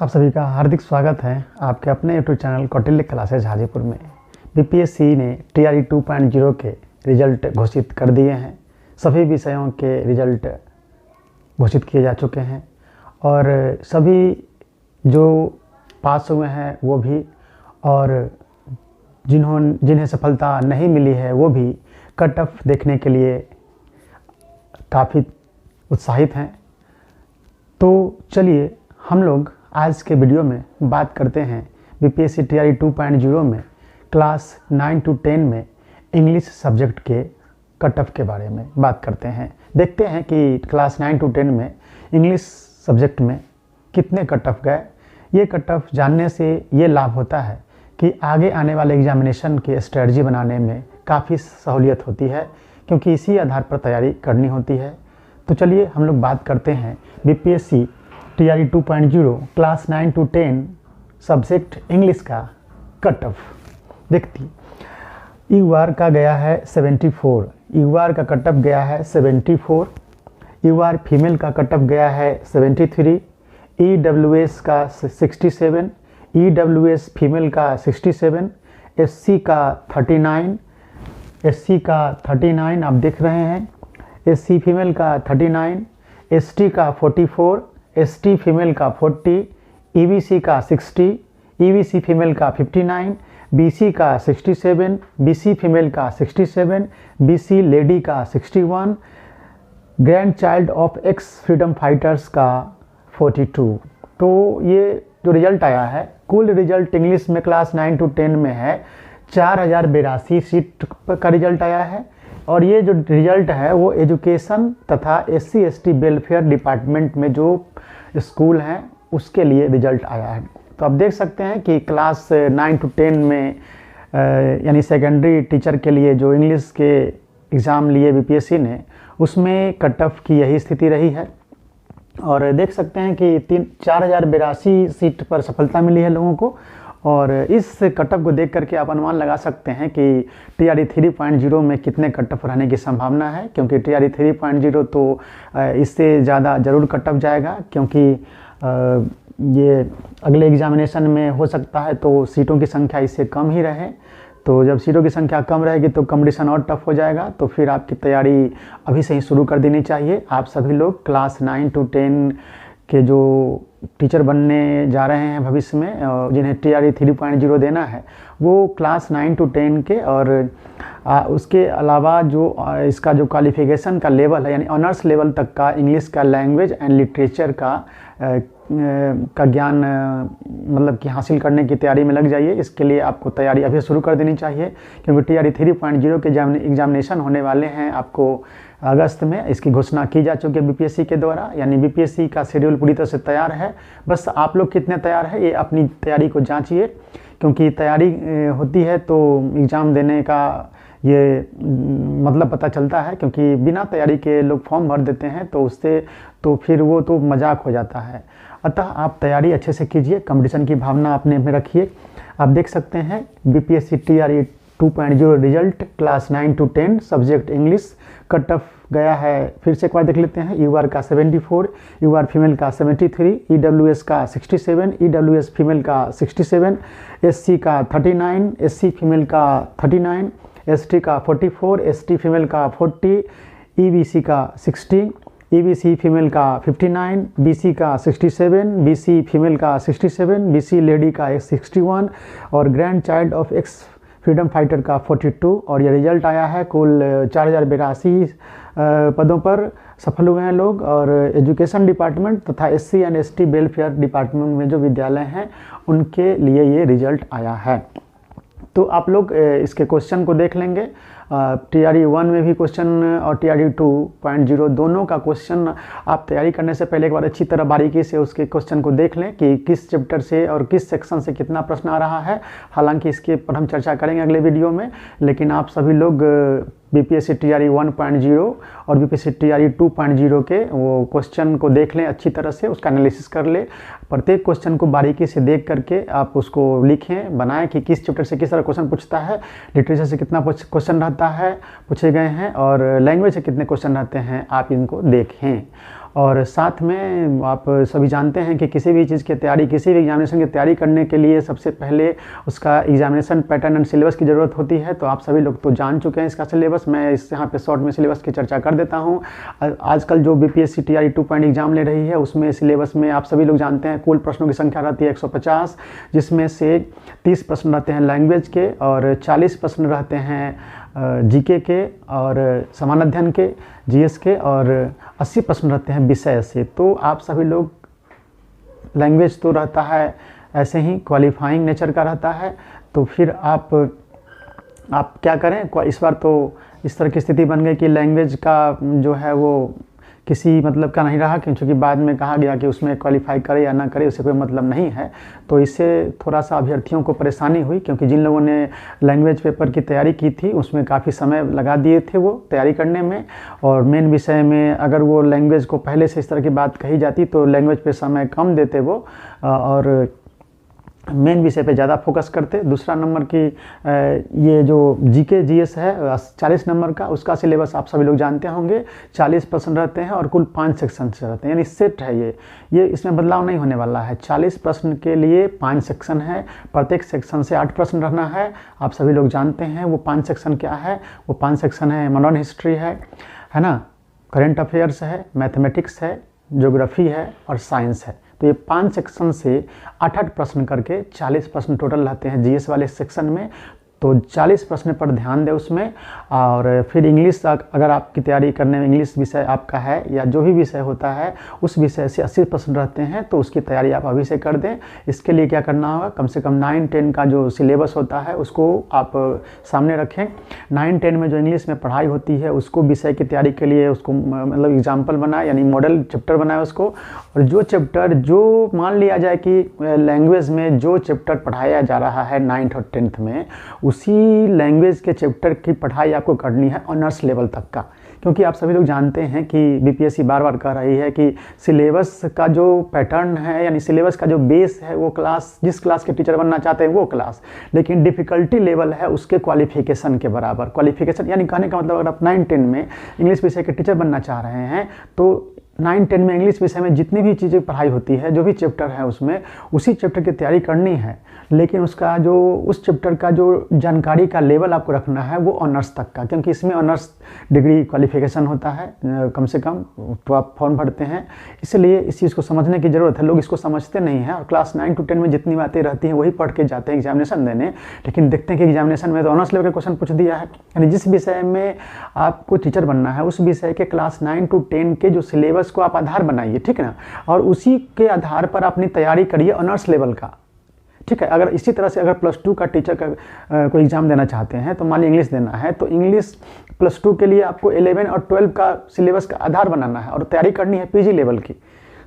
आप सभी का हार्दिक स्वागत है आपके अपने YouTube channel Kautilya classes Hajipur में। बीपीएससी ने टीआरई 2.0 के रिजल्ट घोषित कर दिए हैं। सभी विषयों के रिजल्ट घोषित किए जा चुके हैं और सभी जो पास हुए हैं वो भी, और जिन्हें सफलता नहीं मिली है वो भी कट ऑफ देखने के लिए काफ़ी उत्साहित हैं। तो चलिए हम लोग आज के वीडियो में बात करते हैं बीपीएससी टीआरई 2.0 में क्लास 9 to 10 में इंग्लिश सब्जेक्ट के कट ऑफ के बारे में बात करते हैं। देखते हैं कि क्लास 9 to 10 में इंग्लिश सब्जेक्ट में कितने कट ऑफ गए। ये कट ऑफ जानने से ये लाभ होता है कि आगे आने वाले एग्जामिनेशन की स्ट्रेटजी बनाने में काफ़ी सहूलियत होती है, क्योंकि इसी आधार पर तैयारी करनी होती है। तो चलिए हम लोग बात करते हैं BPSC TRE 2.0 class 9 to 10 subject English का कट ऑफ। देखती यूआर का गया है 74, यूआर का कट ऑफ गया है 74, यूआर फीमेल का कट ऑफ गया है 73, ईडब्ल्यूएस का 67, ईडब्ल्यूएस फीमेल का 67, एससी का 39, एससी का 39 आप देख रहे हैं, एससी फीमेल का 39, एसटी का 44, एसटी फीमेल का 40, ईबीसी का 60, ईबीसी फीमेल का 59, बीसी का 67, बीसी फीमेल का 67, बीसी लेडी का 61, grand child of x freedom fighters का 42। तो ये जो रिजल्ट आया है, कुल रिजल्ट इंग्लिश में क्लास 9 to 10 में है 4082 सीट का रिजल्ट आया है। और ये जो रिजल्ट है वो एजुकेशन तथा एससी एसटी वेलफेयर डिपार्टमेंट में जो स्कूल हैं उसके लिए रिजल्ट आया है। तो आप देख सकते हैं कि क्लास 9 to 10 में यानी सेकेंडरी टीचर के लिए जो इंग्लिश के एग्ज़ाम लिए बीपीएससी ने, उसमें कट ऑफ की यही स्थिति रही है। और देख सकते हैं कि 4082 सीट पर सफलता मिली है लोगों को। और इस कट ऑफ को देख करके आप अनुमान लगा सकते हैं कि टीआरई 3.0 में कितने कट ऑफ रहने की संभावना है, क्योंकि टीआरई 3.0 तो इससे ज़्यादा ज़रूर कट ऑफ जाएगा, क्योंकि ये अगले एग्जामिनेशन में हो सकता है तो सीटों की संख्या इससे कम ही रहे। तो जब सीटों की संख्या कम रहेगी तो कंपटीशन और टफ हो जाएगा। तो फिर आपकी तैयारी अभी से ही शुरू कर देनी चाहिए। आप सभी लोग क्लास 9 to 10 के जो टीचर बनने जा रहे हैं भविष्य में, जिन्हें टीआरई 3.0 देना है, वो क्लास 9 to 10 के और उसके अलावा जो इसका जो क्वालिफिकेशन का लेवल है, यानी ऑनर्स लेवल तक का इंग्लिश का लैंग्वेज एंड लिटरेचर का ज्ञान मतलब कि हासिल करने की तैयारी में लग जाइए। इसके लिए आपको तैयारी अभी शुरू कर देनी चाहिए, क्योंकि टीआरई 3.0 के एग्जामिनेशन होने वाले हैं आपको अगस्त में। इसकी घोषणा की जा चुकी है बीपीएससी के द्वारा, यानी बीपीएससी का शेड्यूल पूरी तरह से तैयार है। बस आप लोग कितने तैयार है ये अपनी तैयारी को जांचिए, क्योंकि तैयारी होती है तो एग्ज़ाम देने का ये मतलब पता चलता है। क्योंकि बिना तैयारी के लोग फॉर्म भर देते हैं तो उससे तो फिर वो तो मजाक हो जाता है। अतः आप तैयारी अच्छे से कीजिए, कंपटीशन की भावना अपने में रखिए। आप देख सकते हैं BPSC TRE 2.0 result class 9 to 10 subject English cut off गया है। फिर से एक बार देख लेते हैं। यूआर का 74, यूआर फीमेल का 73, ईडब्ल्यूएस का 67, ईडब्ल्यूएस फीमेल का 67, एससी का 39, एससी फीमेल का 39, एसटी का 44, एसटी फीमेल का 40, ईबीसी का 60, ईबीसी फीमेल का 59, बीसी का 67, बीसी फीमेल का 67, बीसी लेडी का 61 और grand child of x freedom fighter का 42। और ये रिजल्ट आया है कुल 4082 पदों पर सफल हुए हैं लोग। और एजुकेशन डिपार्टमेंट तथा SC and ST welfare department में जो विद्यालय हैं उनके लिए ये रिजल्ट आया है। तो आप लोग इसके क्वेश्चन को देख लेंगे। टीआरई 1 में भी क्वेश्चन और टीआरई 2.0 दोनों का क्वेश्चन आप तैयारी करने से पहले एक बार अच्छी तरह बारीकी से उसके क्वेश्चन को देख लें कि किस चैप्टर से और किस सेक्शन से कितना प्रश्न आ रहा है। हालांकि इसके पर हम चर्चा करेंगे अगले वीडियो में, लेकिन आप सभी लोग बीपीएससी टीआरई 1.0 और बीपीएससी टीआरई 2.0 के वो क्वेश्चन को देख लें अच्छी तरह से, उसका एनालिसिस कर ले। प्रत्येक क्वेश्चन को बारीकी से देख करके आप उसको लिखें, बनाएं कि किस चैप्टर से किस तरह क्वेश्चन पूछता है, लिटरेचर से कितना क्वेश्चन रहता है पूछे गए हैं, और लैंग्वेज से कितने क्वेश्चन रहते हैं, आप इनको देखें। और साथ में आप सभी जानते हैं कि किसी भी चीज़ की तैयारी, किसी भी एग्जामिनेशन की तैयारी करने के लिए सबसे पहले उसका एग्जामिनेशन पैटर्न एंड सिलेबस की ज़रूरत होती है। तो आप सभी लोग तो जान चुके हैं इसका सिलेबस। मैं इस यहाँ पे शॉर्ट में सिलेबस की चर्चा कर देता हूँ। आजकल जो बीपीएससी TRE 2 एग्जाम ले रही है उसमें सिलेबस में आप सभी लोग जानते हैं कुल प्रश्नों की संख्या रहती है 150, जिसमें से 30 प्रश्न रहते हैं लैंग्वेज के और 40 प्रश्न रहते हैं जीके के और सामान्य अध्ययन के, जीएस के, और 80 प्रश्न रहते हैं विषय से। तो आप सभी लोग, लैंग्वेज तो रहता है ऐसे ही क्वालिफाइंग नेचर का रहता है, तो फिर आप क्या करें, इस बार तो इस तरह की स्थिति बन गई कि लैंग्वेज का जो है वो किसी मतलब का नहीं रहा, क्योंकि बाद में कहा गया कि उसमें क्वालिफाई करे या ना करे उससे कोई मतलब नहीं है। तो इससे थोड़ा सा अभ्यर्थियों को परेशानी हुई, क्योंकि जिन लोगों ने लैंग्वेज पेपर की तैयारी की थी उसमें काफ़ी समय लगा दिए थे वो तैयारी करने में, और मेन विषय में अगर वो लैंग्वेज को पहले से इस तरह की बात कही जाती तो लैंग्वेज पे समय कम देते वो और मेन विषय पे ज़्यादा फोकस करते। दूसरा नंबर की ये जो जीके जीएस है 40 नंबर का, उसका सिलेबस आप सभी लोग जानते होंगे। 40 प्रश्न रहते हैं और कुल 5 सेक्शन से रहते हैं, यानी सेट है ये इसमें बदलाव नहीं होने वाला है। 40 प्रश्न के लिए 5 सेक्शन है, प्रत्येक सेक्शन से 8 प्रश्न रहना है। आप सभी लोग जानते हैं वो 5 सेक्शन क्या है। वो 5 सेक्शन है, मॉडर्न हिस्ट्री है ना, करेंट अफेयर्स है, मैथमेटिक्स है, ज्योग्राफी है और साइंस है। तो ये 5 सेक्शन से 8-8 प्रश्न करके 40 प्रश्न टोटल रहते हैं जीएस वाले सेक्शन में। तो 40 प्रश्न पर ध्यान दें उसमें। और फिर इंग्लिश, अगर आपकी तैयारी करने में इंग्लिश विषय आपका है या जो भी विषय होता है उस विषय से 80 प्रश्न रहते हैं, तो उसकी तैयारी आप अभी से कर दें। इसके लिए क्या करना होगा, कम से कम 9-10 का जो सिलेबस होता है उसको आप सामने रखें। 9-10 में जो इंग्लिश में पढ़ाई होती है उसको विषय की तैयारी के लिए उसको मतलब एग्जाम्पल बनाए, यानी मॉडल चैप्टर बनाए उसको। और जो चैप्टर, जो मान लिया जाए कि लैंग्वेज में जो चैप्टर पढ़ाया जा रहा है 9th और 10th में, उसी लैंग्वेज के चैप्टर की पढ़ाई आपको करनी है ऑनर्स लेवल तक का। क्योंकि आप सभी लोग जानते हैं कि बीपीएससी बार बार कह रही है कि सिलेबस का जो पैटर्न है, यानी सिलेबस का जो बेस है, वो क्लास, जिस क्लास के टीचर बनना चाहते हैं वो क्लास, लेकिन डिफ़िकल्टी लेवल है उसके क्वालिफिकेशन के बराबर। क्वालिफिकेशन यानी कहने का मतलब अगर आप 9-10 में इंग्लिश विषय के टीचर बनना चाह रहे हैं तो 9-10 में इंग्लिश विषय में जितनी भी चीज़ें पढ़ाई होती है, जो भी चैप्टर है उसमें उसी चैप्टर की तैयारी करनी है, लेकिन उसका जो उस चैप्टर का जो जानकारी का लेवल आपको रखना है वो ऑनर्स तक का, क्योंकि इसमें ऑनर्स डिग्री क्वालिफिकेशन होता है कम से कम, तो आप फॉर्म भरते हैं। इसलिए इस चीज़ को समझने की ज़रूरत है। लोग इसको समझते नहीं हैं और क्लास 9 to 10 में जितनी बातें रहती हैं वही पढ़ के जाते हैं एग्जामिनेशन देने, लेकिन देखते हैं कि एग्जामिनेशन में तो ऑनर्स लेवल का क्वेश्चन पूछ दिया है। यानी जिस विषय में आपको टीचर बनना है उस विषय के क्लास 9 to 10 के जो सिलेबस को आप आधार बनाइए, ठीक है ना, और उसी के आधार पर अपनी तैयारी करिए ऑनर्स लेवल का, ठीक है। अगर इसी तरह से अगर +2 का टीचर का कोई एग्जाम देना चाहते हैं, तो मान लीजिए इंग्लिश देना है, तो इंग्लिश +2 के लिए आपको 11 और 12 का सिलेबस का आधार बनाना है और तैयारी करनी है पीजी लेवल की।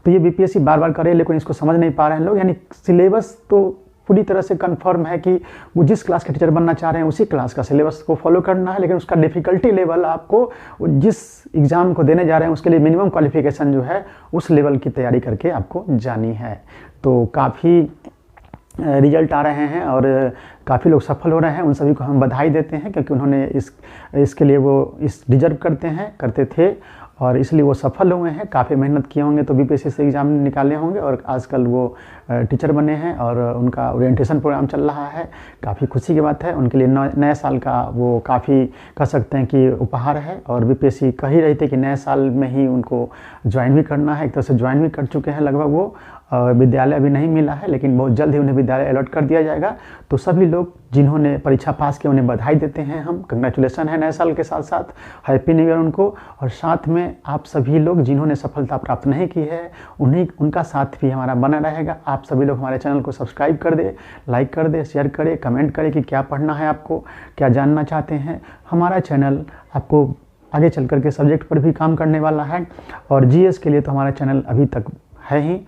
तो ये बीपीएससी बार बार करे, लेकिन इसको समझ नहीं पा रहे हैं लोग। यानी सिलेबस तो पूरी तरह से कंफर्म है कि वो जिस क्लास के टीचर बनना चाह रहे हैं उसी क्लास का सिलेबस को फॉलो करना है, लेकिन उसका डिफ़िकल्टी लेवल आपको जिस एग्ज़ाम को देने जा रहे हैं उसके लिए मिनिमम क्वालिफिकेशन जो है उस लेवल की तैयारी करके आपको जानी है। तो काफ़ी रिजल्ट आ रहे हैं और काफ़ी लोग सफल हो रहे हैं, उन सभी को हम बधाई देते हैं, क्योंकि उन्होंने इसके लिए वो डिजर्व करते थे और इसलिए वो सफल हुए हैं। काफ़ी मेहनत किए होंगे तो बीपीएससी से एग्ज़ाम निकाले होंगे और आजकल वो टीचर बने हैं और उनका ओरिएंटेशन प्रोग्राम चल रहा है। काफ़ी खुशी की बात है उनके लिए। नए साल का वो काफ़ी कह सकते हैं कि उपहार है, और बीपीएससी कह ही रही थी कि नए साल में ही उनको ज्वाइन भी करना है। एक तरह से ज्वाइन भी कर चुके हैं लगभग वो। विद्यालय अभी नहीं मिला है, लेकिन बहुत जल्द ही उन्हें विद्यालय अलॉट कर दिया जाएगा। तो सभी लोग जिन्होंने परीक्षा पास किया उन्हें बधाई देते हैं हम। कंग्रेचुलेसन है नए साल के साथ साथ, हैप्पी न्यू ईयर उनको। और साथ में आप सभी लोग जिन्होंने सफलता प्राप्त नहीं की है उनका साथ भी हमारा बना रहेगा। आप सभी लोग हमारे चैनल को सब्सक्राइब कर दे, लाइक कर दे, शेयर करें, कमेंट करें कि क्या पढ़ना है आपको, क्या जानना चाहते हैं। हमारा चैनल आपको आगे चल कर के सब्जेक्ट पर भी काम करने वाला है, और जीएस के लिए तो हमारा चैनल अभी तक है ही।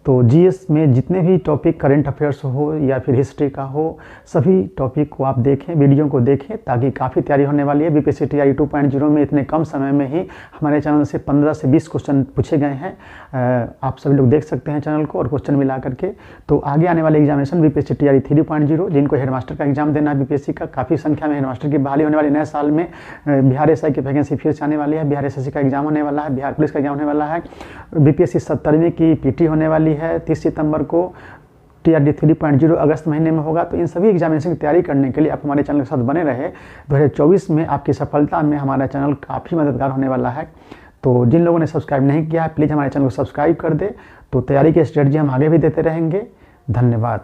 तो जीएस में जितने भी टॉपिक करंट अफेयर्स हो या फिर हिस्ट्री का हो, सभी टॉपिक को आप देखें, वीडियो को देखें, ताकि काफ़ी तैयारी होने वाली है। बीपीएससी टीआरई 2.0 में इतने कम समय में ही हमारे चैनल से 15 से 20 क्वेश्चन पूछे गए हैं। आप सभी लोग देख सकते हैं चैनल को और क्वेश्चन मिला करके। तो आगे आने वाले एग्जामिनेशन बीपीएससी टीआरई 3.0, जिनको हेडमास्टर का एग्जाम देना है बीपीएससी का, काफ़ी संख्या में हेडमास्टर की बहाली होने वाली नए साल में। बिहार एसआई की वैकेंसी फिर से आने वाली है, बिहार एसएससी का एग्जाम होने वाला है, बिहार पुलिस का एग्जाम होने वाला है, बीपीएससी 70वीं की पीटी होने वाली है 30 सितंबर को, टीआरडी 3.0 अगस्त महीने में होगा। तो इन सभी एग्जामिनेशन की तैयारी करने के लिए आप हमारे चैनल के साथ बने रहे। 2024 में आपकी सफलता में हमारा चैनल काफ़ी मददगार होने वाला है। तो जिन लोगों ने सब्सक्राइब नहीं किया है, प्लीज़ हमारे चैनल को सब्सक्राइब कर दे। तो तैयारी की स्ट्रेटजी हम आगे भी देते रहेंगे। धन्यवाद।